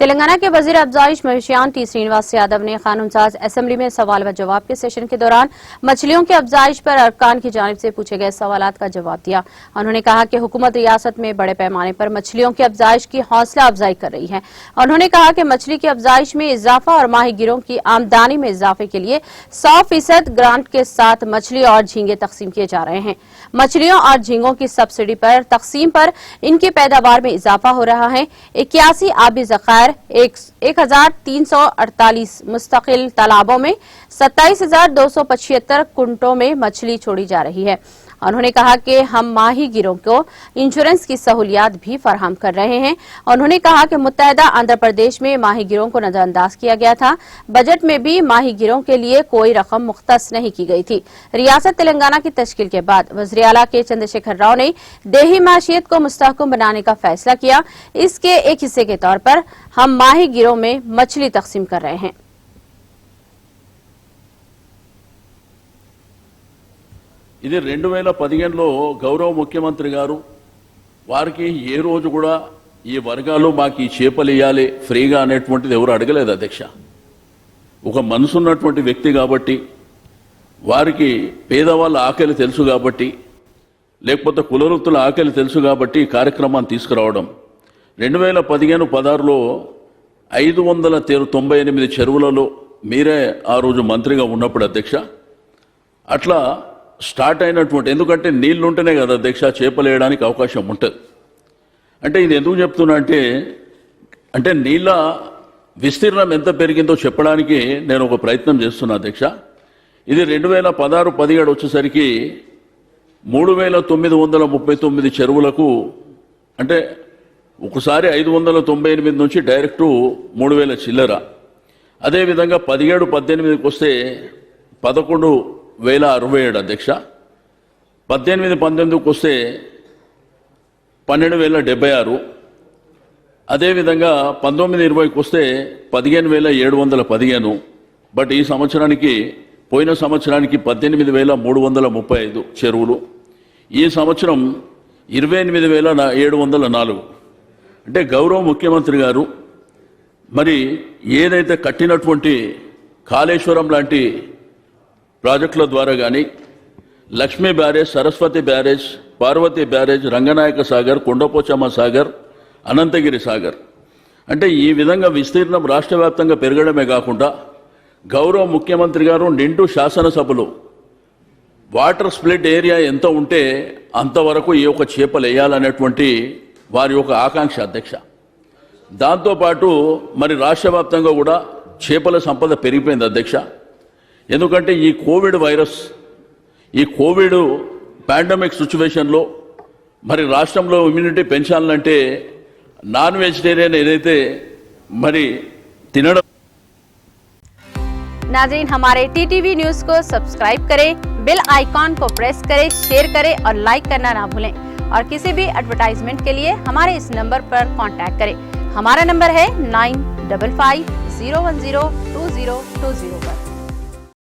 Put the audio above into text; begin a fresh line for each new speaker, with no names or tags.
तेलंगाना के वजीर अफजाइश मवेशियान टी श्रीनिवास यादव ने कानून साज असेंबली में सवाल व जवाब के सेशन के दौरान मछलियों की अफजाइश पर अरकान की जानिब से पूछे गए सवालात का जवाब दिया। उन्होंने कहा कि हुकूमत रियासत में बड़े पैमाने पर मछलियों की अफजाइश की हौसला अफजाई कर रही है। उन्होंने कहा कि मछली की अफजाइश में इजाफा और माही गिरों की आमदनी में इजाफे के लिए 100% ग्रांट के साथ मछली और झींगे तकसीम किए जा रहे हैं। मछलियों और झींगों की सब्सिडी पर तकसीम पर इनकी पैदावार में इजाफा हो रहा है। 81 आबी ज़खायर 1348 मुस्तकिल तालाबों में 27,275 कुंटों में मछली छोड़ी जा रही है। उन्होंने कहा कि हम माही गिरों को इंश्योरेंस की सहूलियात भी फराहम कर रहे हैं। उन्होंने कहा कि मुत्तहदा आंध्र प्रदेश में माही गिरों को नजरअंदाज किया गया था। बजट में भी माही गिरों के लिए कोई रकम मुख्तस नहीं की गई थी। रियासत तेलंगाना की तश्कील के बाद वज़ीर आला के चंद्रशेखर राव ने देही माशियत को मुस्तहकम बनाने का फैसला किया। इसके एक हिस्से के तौर पर हम माही गिरों में मछली तकसीम कर रहे हैं।
ఇది 2015లో గౌరవ ముఖ్యమంత్రి గారు వారికి ఏ రోజు కూడా ఈ వర్గాలు మాకు ఈ చేపలు ఇయ్యాలి ఫ్రీగా అనేటువంటిది ఎవరు అడగలేదు అధ్యక్ష. ఒక మనసు ఉన్నటువంటి వ్యక్తి కాబట్టి వారికి పేదవాళ్ళ ఆకలి తెలుసు కాబట్టి లేకపోతే కులవృత్తుల ఆకలి తెలుసు కాబట్టి ఈ కార్యక్రమాన్ని తీసుకురావడం 2015-16లో 598 చెరువులలో మీరే ఆ రోజు మంత్రిగా ఉన్నప్పుడు అధ్యక్ష అట్లా స్టార్ట్ అయినటువంటి ఎందుకంటే నీళ్లు ఉంటేనే కదా అధ్యక్ష చేపలు వేయడానికి అవకాశం ఉంటుంది. అంటే ఇది ఎందుకు చెప్తున్నా అంటే నీళ్ళ విస్తీర్ణం ఎంత పెరిగిందో చెప్పడానికి నేను ఒక ప్రయత్నం చేస్తున్నా అధ్యక్ష. ఇది 2016-17 వచ్చేసరికి 3,939 చెరువులకు అంటే ఒకసారి 598 నుంచి డైరెక్టు 3,000 చిల్లర. అదేవిధంగా 17-18కి వస్తే 11,067 అధ్యక్ష. 18-19కి వస్తే 12,076. అదేవిధంగా 19-20కి వస్తే 15,715. బట్ ఈ సంవత్సరానికి పోయిన సంవత్సరానికి 18,335 చెరువులు. ఈ సంవత్సరం 28,704. అంటే గౌరవ ముఖ్యమంత్రి గారు మరి ఏదైతే కట్టినటువంటి కాళేశ్వరం లాంటి ప్రాజెక్టుల ద్వారా కానీ Lakshmi barrage, Saraswati barrage, Parvati barrage, Ranganayaka Sagar, Kondapochamma Sagar, Anantagiri Sagar అంటే ఈ విధంగా విస్తీర్ణం రాష్ట్ర వ్యాప్తంగా పెరగడమే కాకుండా గౌరవ ముఖ్యమంత్రి గారు నిండు శాసనసభలో వాటర్ స్ప్లిట్ ఏరియా ఎంత ఉంటే అంతవరకు ఈ యొక్క చేపలు వేయాలనేటువంటి వారి యొక్క ఆకాంక్ష అధ్యక్ష. దాంతోపాటు మరి రాష్ట్ర వ్యాప్తంగా కూడా చేపల సంపద పెరిగిపోయింది అధ్యక్ష. ఎందుకంటే ఈ కోవిడ్ వైరస్ ఈ కోవిడ్ పాండమిక్ సిచ్యువేషన్లో మరి రాష్ట్రంలో ఇమ్యూనిటీ పెంచాలంటే నాన్ వెజిటేరియన్ ఏదైతే మరి తినడం.
नाज़रीन, हमारे टीटीवी न्यूज को सब्सक्राइब करें, बेल आइकॉन को प्रेस करें, शेयर करें और लाइक करना ना भूलें। और किसी भी एडवर्टाइजमेंट के लिए हमारे इस नंबर पर कांटेक्ट करें। हमारा नंबर है 9550102020 पर।